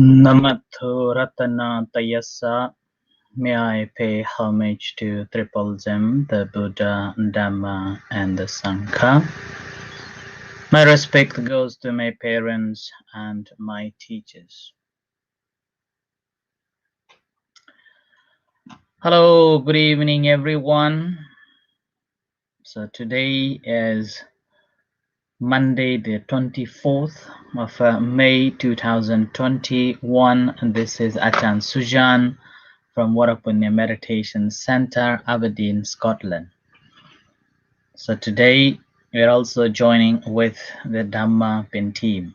Namathu Ratana Tayasa. May I pay homage to Triple Gem, the Buddha, Dhamma, and the Sangha. My respect goes to my parents and my teachers. Hello, good evening, everyone. So today is Monday, the 24th of May 2021, and this is Ajahn Sujan from Warapunya Meditation Center, Aberdeen, Scotland. So today we're also joining with the Dhamma Pin team.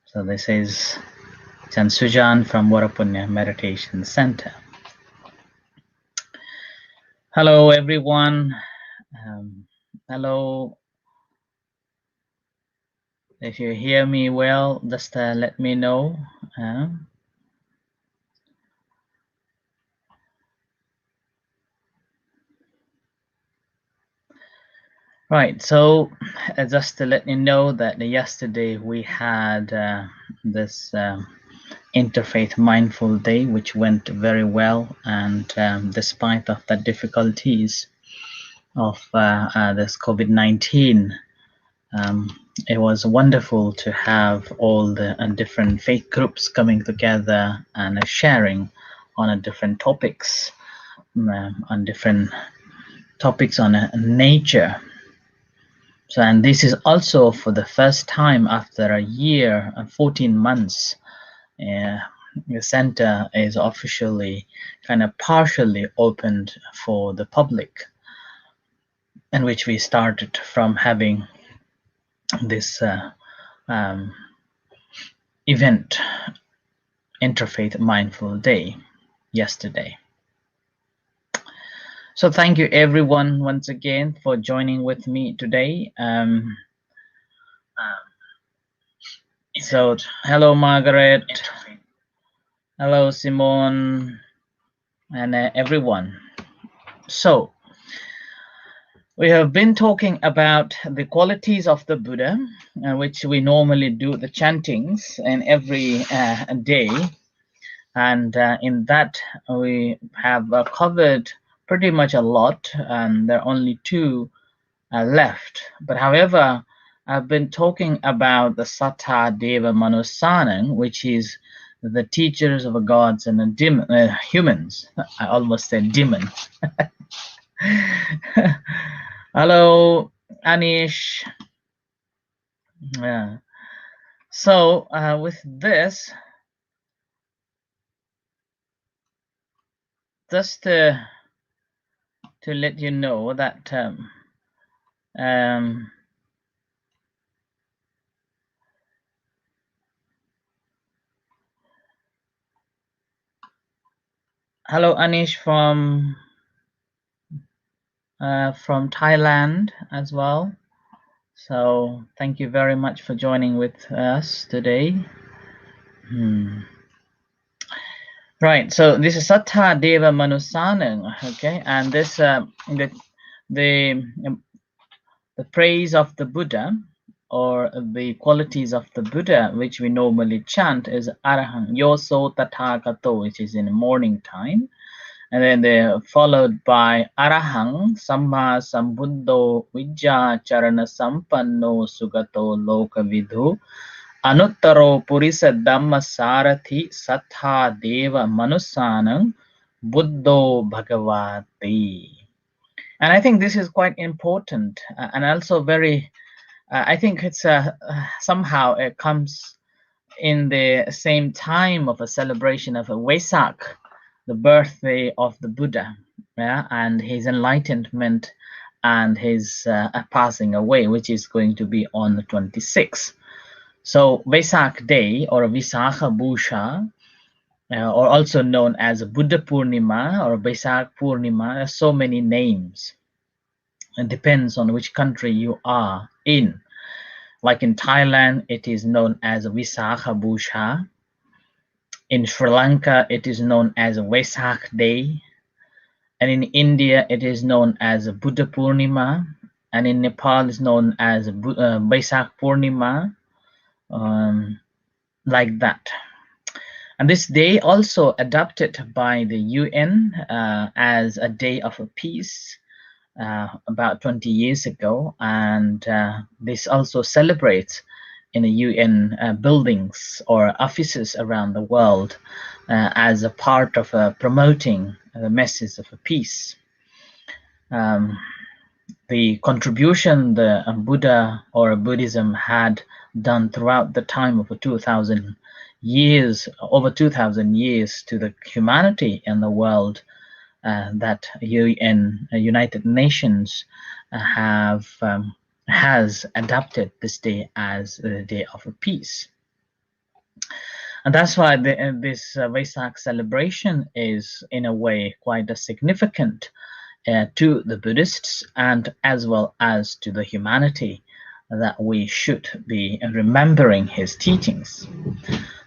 So this is Ajahn Sujan from Warapunya Meditation Center. Hello everyone. Hello. If you hear me well, just let me know. Right, so just to let you know that yesterday we had this Interfaith Mindful Day, which went very well, and despite of the difficulties of this COVID-19, it was wonderful to have all the different faith groups coming together and sharing on different topics, on different topics on nature. So, and this is also for the first time after a year and 14 months, the center is officially kind of partially opened for the public, in which we started from having this event, Interfaith Mindful Day, yesterday. So thank you everyone once again for joining with me today. So hello Margaret, hello Simone, and everyone. So we have been talking about the qualities of the Buddha, which we normally do the chantings in every day, and in that we have covered pretty much a lot, and there are only two left. But however, I've been talking about the Sattha, Deva, manussanam, which is the teachers of gods and humans. I almost said demon. Hello, Anish. Yeah. So with this, just to let you know that hello, Anish from Thailand as well. So thank you very much for joining with us today. Right, so this is Sattha, Deva, manussanam, okay, and this the praise of the Buddha, or the qualities of the Buddha, which we normally chant, is Arahang Yoso Tathagato, which is in the morning time, and then they're followed by Arahang Samma Sambuddho Vijja Charana Sampanno Sugato Lokavidhu Anuttaro Purisa Dhamma Sarathi Sattha Deva Manussanam Buddho Bhagavati. And I think this is quite important, and also very, I think it's somehow it comes in the same time of a celebration of a Vesak, the birthday of the Buddha, yeah, and his enlightenment and his passing away, which is going to be on the 26th. So Vesak Day, or Visakha Bhusha, or also known as Buddha Purnima or Vesak Purnima, there's so many names. It depends on which country you are in. Like in Thailand, it is known as Visakha Bhusha. In Sri Lanka, it is known as Vesak Day. And in India, it is known as Buddha Purnima. And in Nepal, it's known as Vesak Purnima. Like that. And this day also adopted by the UN as a day of peace about 20 years ago, and this also celebrates in the UN buildings or offices around the world as a part of promoting the message of peace. The contribution the Buddha or Buddhism had done throughout the time of 2,000 years, over 2,000 years to the humanity and the world, that UN, United Nations, has adopted this day as the day of peace. And that's why this Vesak celebration is, in a way, quite significant to the Buddhists and as well as to the humanity, that we should be remembering his teachings.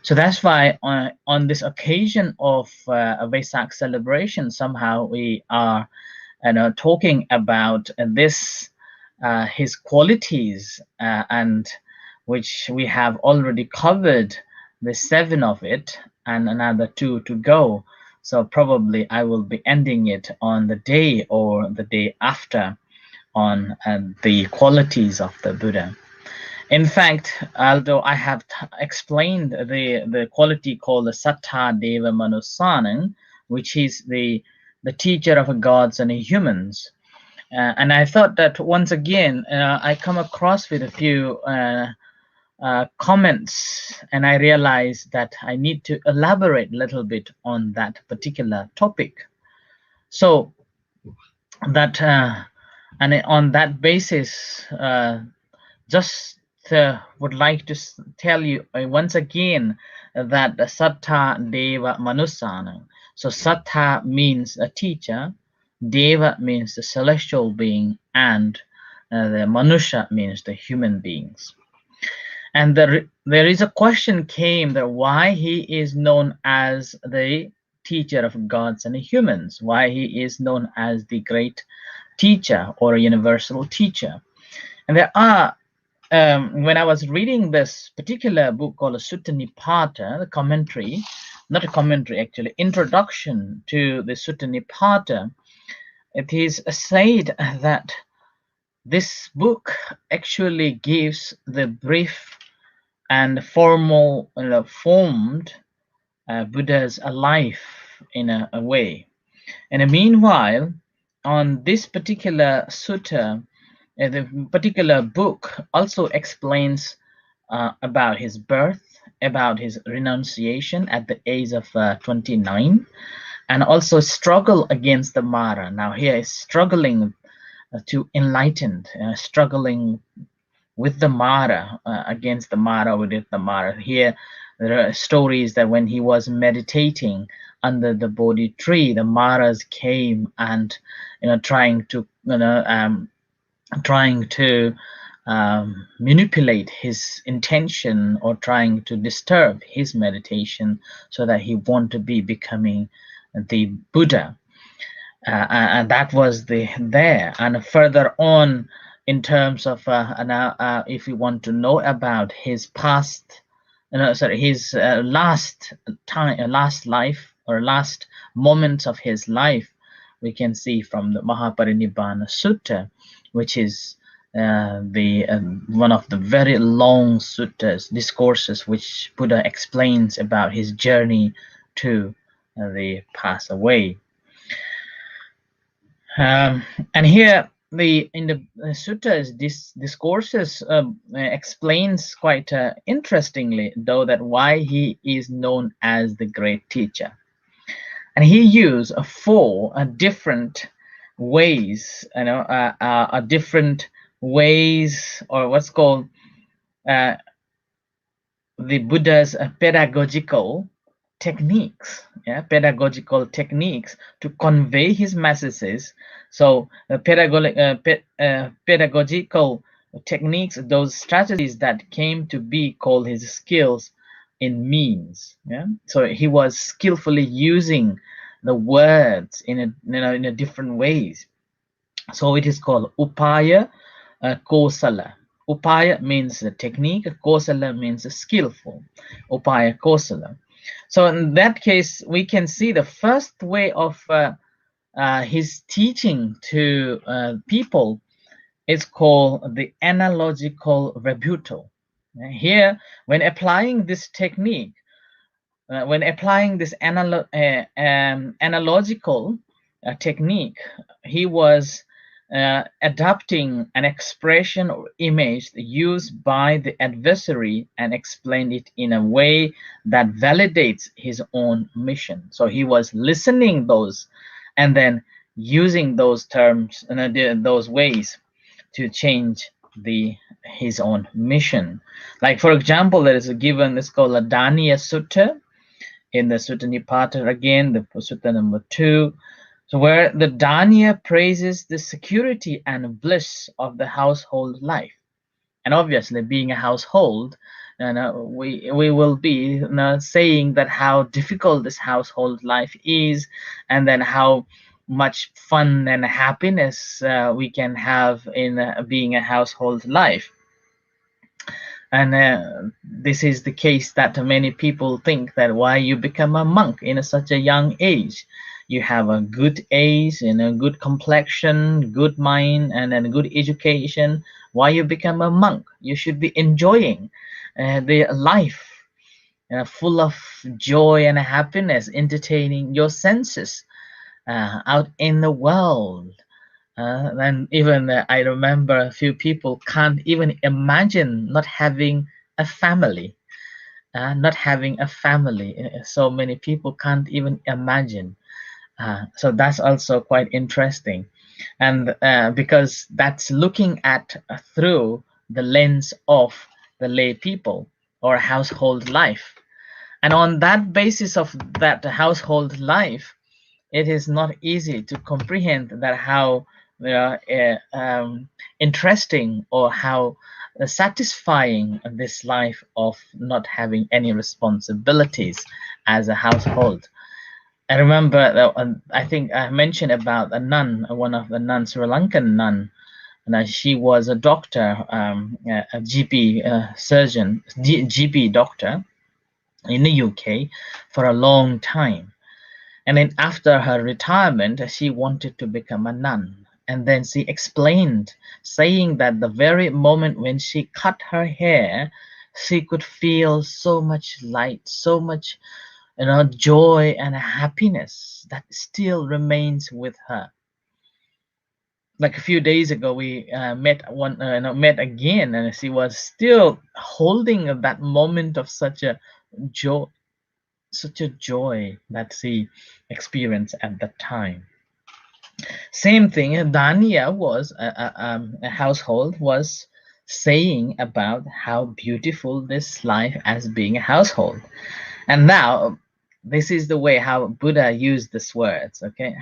So that's why on this occasion of a Vesak celebration, somehow we are talking about this, his qualities, and which we have already covered the 7 of it and another 2 to go. So probably I will be ending it on the day or the day after on the qualities of the Buddha. In fact, although I have explained the quality called the Sattha, deva, manussanam, which is the teacher of gods and humans, and I thought that once again I come across with a few comments, and I realized that I need to elaborate a little bit on that particular topic. So that and on that basis, just would like to tell you once again that Sattha, deva, manussanam. So Sattha means a teacher, deva means the celestial being, and the manusha means the human beings. And there is a question came that why he is known as the teacher of gods and humans, why he is known as the great teacher or a universal teacher. And there are, when I was reading this particular book called Sutta Nipata, the commentary, not a commentary actually, introduction to the Sutta Nipata, it is said that this book actually gives the brief and formal, formed Buddha's life in a way. And meanwhile, on this particular sutta, the particular book also explains about his birth, about his renunciation at the age of 29, and also struggle against the Mara. Now here is struggling to enlighten, struggling with the Mara, against the Mara, with the Mara. Here there are stories that when he was meditating under the Bodhi tree, the Maras came and trying to manipulate his intention or trying to disturb his meditation so that he want to be becoming the Buddha. And that was there. And further on, in terms of if you want to know about his past, his last life or last moments of his life, we can see from the Mahaparinibbana Sutta, which is one of the very long suttas, discourses, which Buddha explains about his journey to the pass away. And here in the suttas, this discourses explains quite interestingly, though, that why he is known as the great teacher. And he used 4 different ways, different ways, or what's called the Buddha's pedagogical techniques, pedagogical techniques to convey his messages. So pedagogical techniques, those strategies that came to be called his skills in means. So he was skillfully using the words in a different ways. So it is called upaya, kosala. Upaya means the technique, kosala means skillful. Upaya, kosala. So in that case, we can see the first way of his teaching to people is called the analogical rebuttal. Here, when applying this technique, when applying this analogical technique, he was adapting an expression or image used by the adversary and explained it in a way that validates his own mission. So he was listening those and then using those terms and those ways to change his own mission. Like, for example, there is a given, it's called a Dhaniya Sutra in the Sutta Nipata, again, the Sutta number 2. So where the Dhaniya praises the security and bliss of the household life. And obviously, being a household, we will be saying that how difficult this household life is, and then how much fun and happiness we can have in being a household life. And this is the case that many people think that why you become a monk in such a young age. You have a good age and a good complexion, good mind, and a good education. Why you become a monk? You should be enjoying the life full of joy and happiness, entertaining your senses out in the world. And even I remember a few people can't even imagine not having a family. So many people can't even imagine. So that's also quite interesting, and because that's looking at through the lens of the lay people or household life, and on that basis of that household life, it is not easy to comprehend that how interesting or how satisfying this life of not having any responsibilities as a household. I remember that I think I mentioned about a nun, one of the nuns, Sri Lankan nun, and she was a doctor, a GP surgeon, GP doctor in the UK for a long time. And then after her retirement, she wanted to become a nun. And then she explained, saying that the very moment when she cut her hair, she could feel so much light, so much joy and happiness that still remains with her. Like a few days ago, we met again, and she was still holding that moment of such a joy that she experienced at that time. Same thing, Dhaniya was a household was saying about how beautiful this life as being a household. And now this is the way how Buddha used these words. Okay.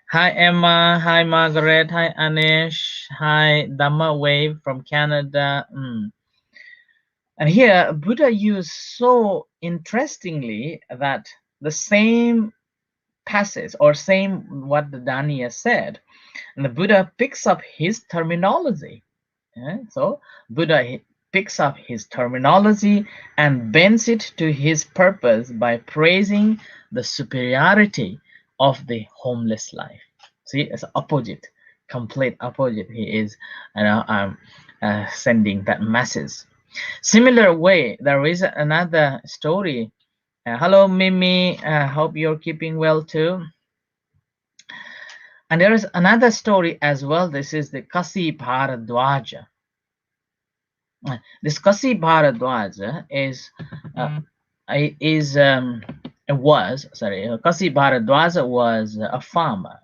Hi Emma, hi Margaret, hi Anish, hi Dhamma Wave from Canada. And here Buddha used so interestingly that the same passage or same what the Dhaniya said, and the Buddha picks up his terminology. So Buddha picks up his terminology and bends it to his purpose by praising the superiority of the homeless life. See, it's opposite, complete opposite. He is sending that message. Similar way, there is another story. Hello, Mimi. Hope you're keeping well too. And there is another story as well. This is the Kasi Bharadwaja. This Kasi Bharadwaja Kasi Bharadwaja was a farmer.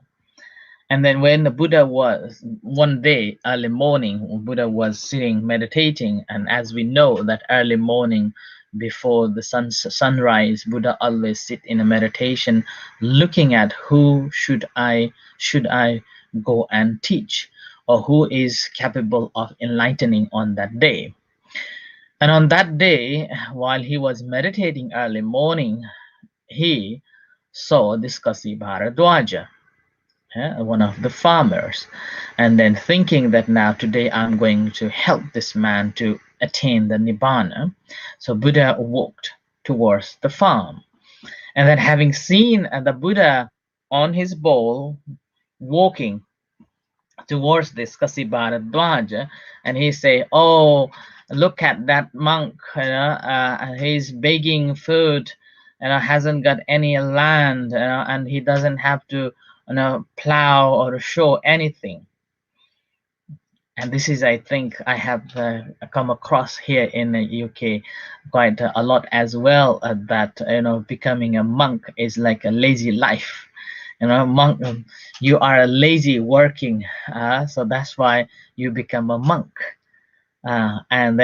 And then when the Buddha was, one day, early morning, Buddha was sitting, meditating. And as we know that early morning, before the sunrise, Buddha always sit in a meditation, looking at who should I go and teach, or who is capable of enlightening on that day. And on that day, while he was meditating early morning, he saw this Kasi Bharadwaja, one of the farmers, and then thinking that now today I'm going to help this man to attain the Nibbana. So Buddha walked towards the farm. And then having seen the Buddha on his bowl walking towards this Kasibharadwaja, and he say, "Oh, look at that monk! He's begging food, hasn't got any land, and he doesn't have to, plow or show anything." And this is, I think, I have come across here in the UK quite a lot as well. That becoming a monk is like a lazy life. Monk, you are a lazy working, so that's why you become a monk. And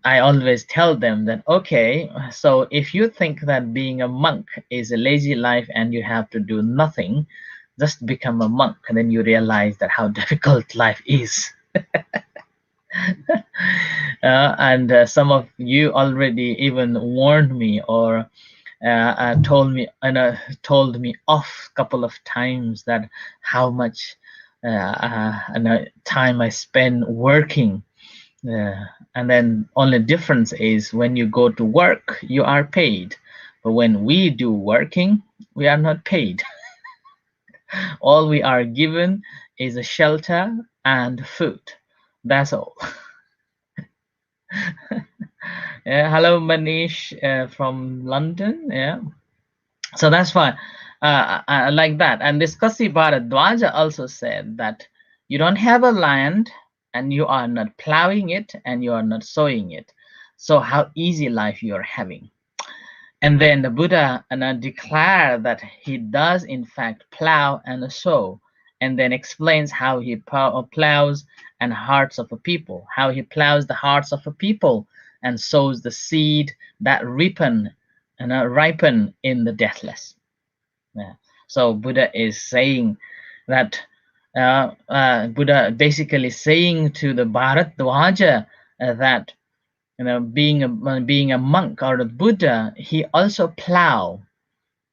I always tell them that, okay, so if you think that being a monk is a lazy life and you have to do nothing, just become a monk, and then you realize that how difficult life is. And some of you already even warned me, or told me off a couple of times that how much time I spend working. And then only difference is when you go to work, you are paid, but when we do working, we are not paid. All we are given is a shelter and food. That's all. Yeah, hello Manish from London. Yeah, so that's why I like that. And this Kasi Bharadwaja also said that you don't have a land and you are not plowing it and you are not sowing it. So how easy life you are having. And then the Buddha declared that he does in fact plow and sow, and then explains how he plows and hearts of a people, how he plows the hearts of a people and sows the seed that ripen in the deathless. Yeah. So Buddha is saying that Buddha basically saying to the Bharadwaja that being a monk or a Buddha, he also plow.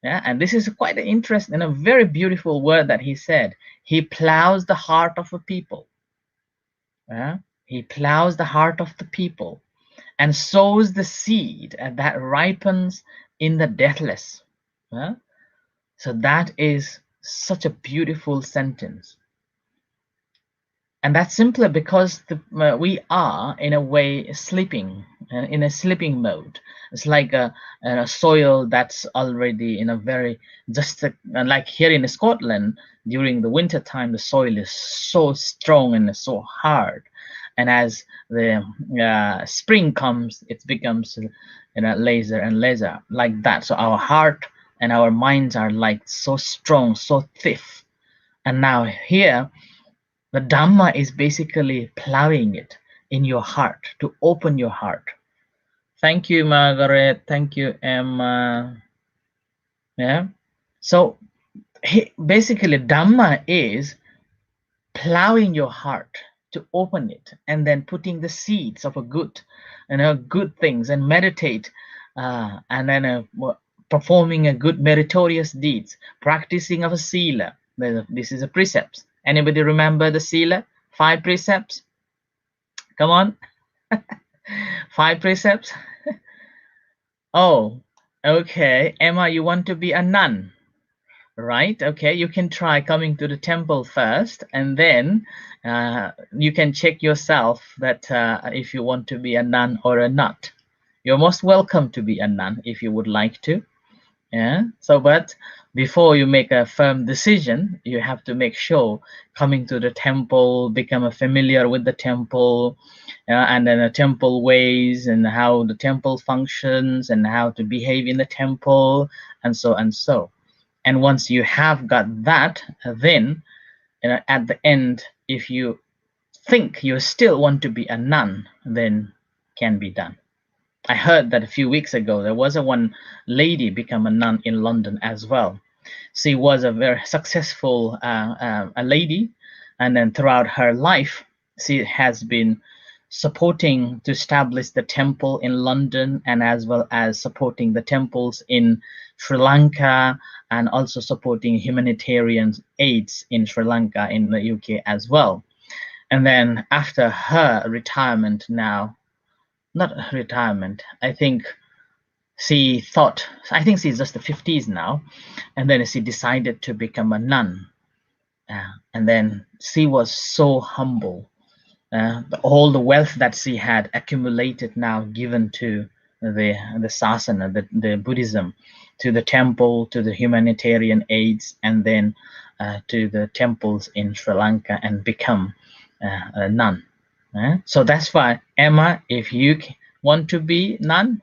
Yeah, and this is quite an interesting and a very beautiful word that he said. He plows the heart of a people. Yeah? He plows the heart of the people and sows the seed that ripens in the deathless. Yeah? So that is such a beautiful sentence. And that's simply because we are, in a way, sleeping, in a sleeping mode. It's like a soil that's already in a very, just like here in Scotland, during the winter time, the soil is so strong and so hard. And as the spring comes, it becomes laser and laser, like that. So our heart and our minds are like so strong, so stiff. And now here, the Dhamma is basically plowing it in your heart, to open your heart. Thank you, Margaret. Thank you, Emma. Yeah. So basically, Dhamma is plowing your heart to open it, and then putting the seeds of a good, good things, and meditate, and then performing a good meritorious deeds, practicing of a sila. This is a precepts. Anybody remember the sila? 5 precepts? Come on. 5 precepts? Oh, okay. Emma, you want to be a nun, right? Okay, you can try coming to the temple first, and then you can check yourself that if you want to be a nun or not. You're most welcome to be a nun if you would like to. Yeah. So, but before you make a firm decision, you have to make sure coming to the temple, become familiar with the temple, and then the temple ways and how the temple functions and how to behave in the temple, and so and so. And once you have got that, then at the end, if you think you still want to be a nun, then can be done. I heard that a few weeks ago there was one lady become a nun in London as well. She was a very successful a lady, and then throughout her life she has been supporting to establish the temple in London, and as well as supporting the temples in Sri Lanka, and also supporting humanitarian aids in Sri Lanka, in the UK as well. And then after her retirement now, not retirement, I think she thought, I think she's just the 50s now, and then she decided to become a nun. And then she was so humble. All the wealth that she had accumulated now given to the sasana, the Buddhism, to the temple, to the humanitarian aids, and then to the temples in Sri Lanka, and become a nun. So that's why, Emma, if you want to be nun,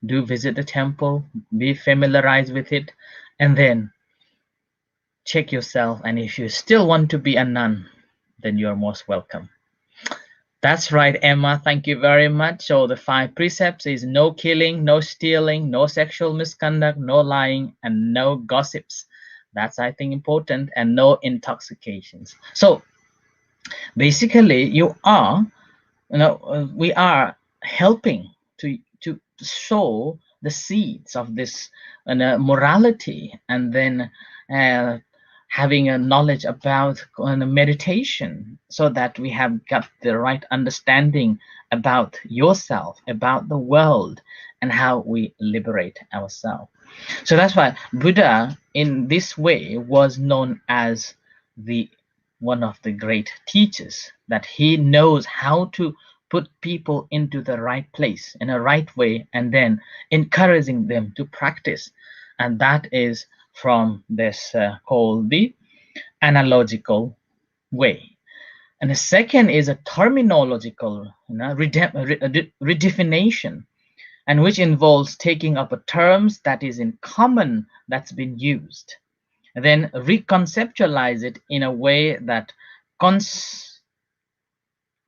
do visit the temple, be familiarized with it, and then check yourself. And if you still want to be a nun, then you're most welcome. That's right, Emma. Thank you very much. So the 5 precepts is no killing, no stealing, no sexual misconduct, no lying, and no gossips. That's, I think, important, and no intoxications. So basically, we are helping to sow the seeds of this morality, and then having a knowledge about meditation, so that we have got the right understanding about yourself, about the world, and how we liberate ourselves. So that's why Buddha, in this way, was known as the one of the great teachers, that he knows how to put people into the right place in a right way, and then encouraging them to practice. And that is from this called the analogical way. And the second is a terminological redefinition, and which involves taking up a terms that is in common, that's been used, and then reconceptualize it in a way that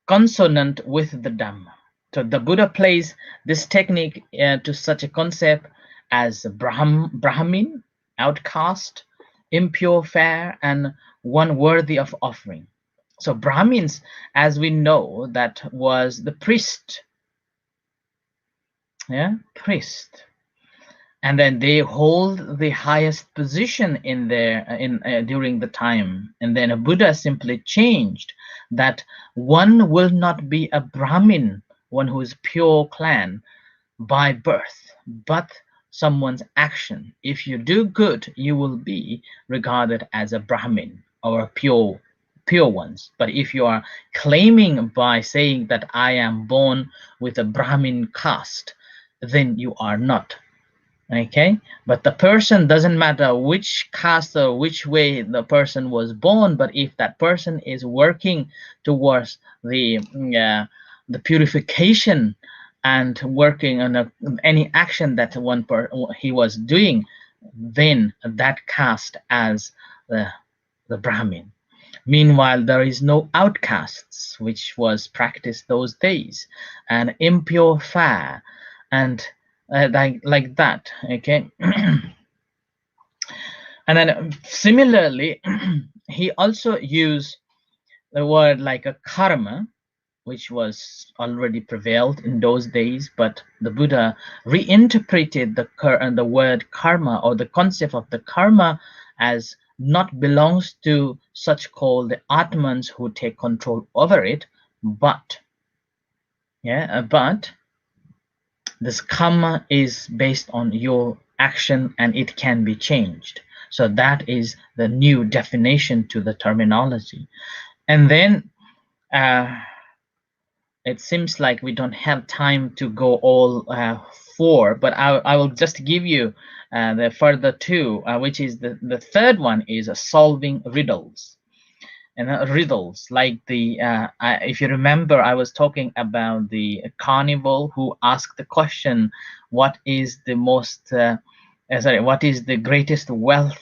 consonant with the Dhamma. So the Buddha plays this technique to such a concept as Brahmin, outcast, impure, fair, and one worthy of offering. So Brahmins, as we know, that was the priest. Priest. And then they hold the highest position in their during the time. And then a Buddha simply changed that one will not be a Brahmin, one who is pure clan by birth, but someone's action. If you do good, you will be regarded as a Brahmin or a pure ones. But if you are claiming by saying that I am born with a Brahmin caste, then you are not. Okay, but the person, doesn't matter which caste or which way the person was born, but if that person is working towards the purification and working on any action that he was doing, then that caste as the Brahmin. Meanwhile, there is no outcasts, which was practiced those days, and impure fire, and like that. Okay. And then similarly, he also used the word like a karma, which was already prevailed in those days, but the Buddha reinterpreted the word karma, or the concept of the karma, as not belongs to such called the Atmans who take control over it, but this karma is based on your action, and it can be changed. So that is the new definition to the terminology. And then it seems like we don't have time to go all 4, but I will just give you the further 2, which is the third one is solving riddles. And riddles, like the if you remember, I was talking about the carnival who asked the question, what is the what is the greatest wealth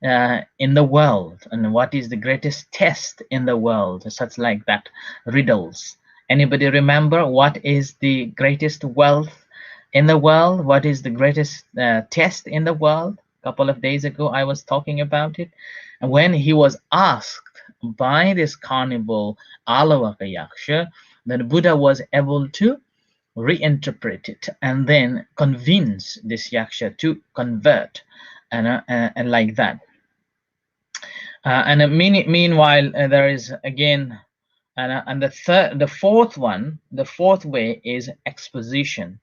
in the world, and what is the greatest test in the world, such like that. Riddles. Anybody remember what is the greatest wealth in the world? What is the greatest test in the world? A couple of days ago I was talking about it, and when he was asked by this carnival Alavaka Yaksha, then Buddha was able to reinterpret it and then convince this Yaksha to convert, and like that. Meanwhile, there is again, and the fourth way is exposition.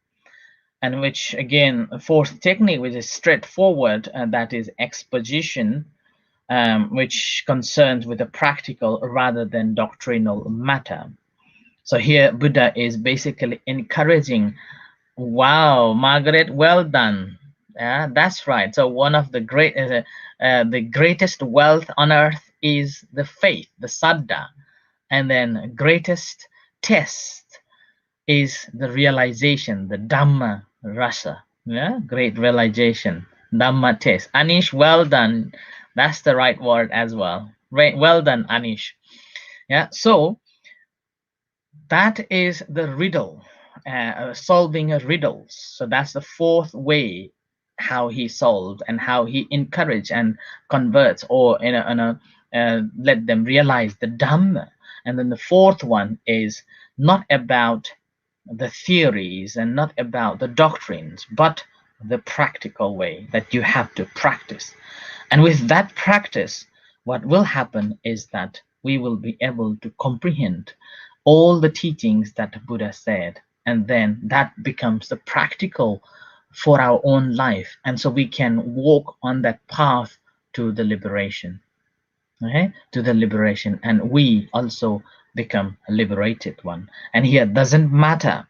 and which again, a fourth technique, which is straightforward, that is exposition, which concerns with the practical rather than doctrinal matter. So here Buddha is basically encouraging, wow, Margaret, well done. Yeah, that's right. So one of the the greatest wealth on earth is the faith, the Sattha, and then greatest test is the realization, the Dhamma rasa. Yeah, great realization, Dhamma test. Anish, well done. That's the right word as well. Right, well done, Anish. Yeah, so that is the riddle, solving a riddles. So that's the fourth way how he solved and how he encouraged and converts, or let them realize the Dhamma. And then the fourth one is not about the theories and not about the doctrines, but the practical way that you have to practice. And with that practice, what will happen is that we will be able to comprehend all the teachings that Buddha said, and then that becomes the practical for our own life, and so we can walk on that path to the liberation. Okay, to the liberation, and we also become a liberated one. And here doesn't matter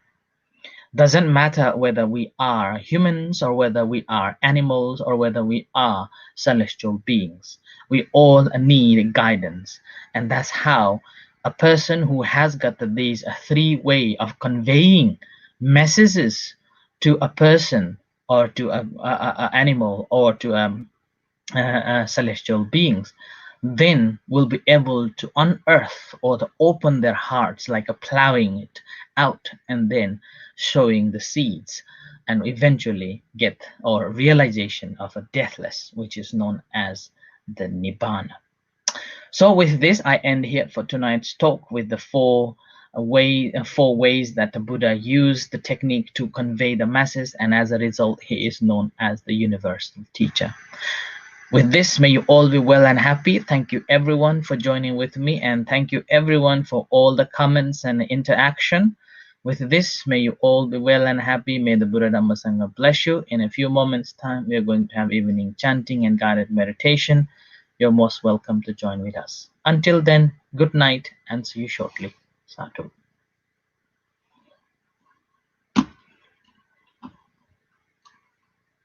whether we are humans or whether we are animals or whether we are celestial beings. We all need guidance, and that's how a person who has got these three way of conveying messages to a person or to a animal or to celestial beings, then will be able to unearth or to open their hearts like a plowing it out and then sowing the seeds, and eventually get or realization of a deathless, which is known as the Nibbana. So with this, I end here for tonight's talk with the four ways that the Buddha used the technique to convey the masses, and as a result, he is known as the universal teacher. With this, may you all be well and happy. Thank you everyone for joining with me, and thank you everyone for all the comments and interaction. With this, may you all be well and happy. May the Buddha Dhamma Sangha bless you. In a few moments' time, we are going to have evening chanting and guided meditation. You're most welcome to join with us. Until then, good night and see you shortly. Sattha.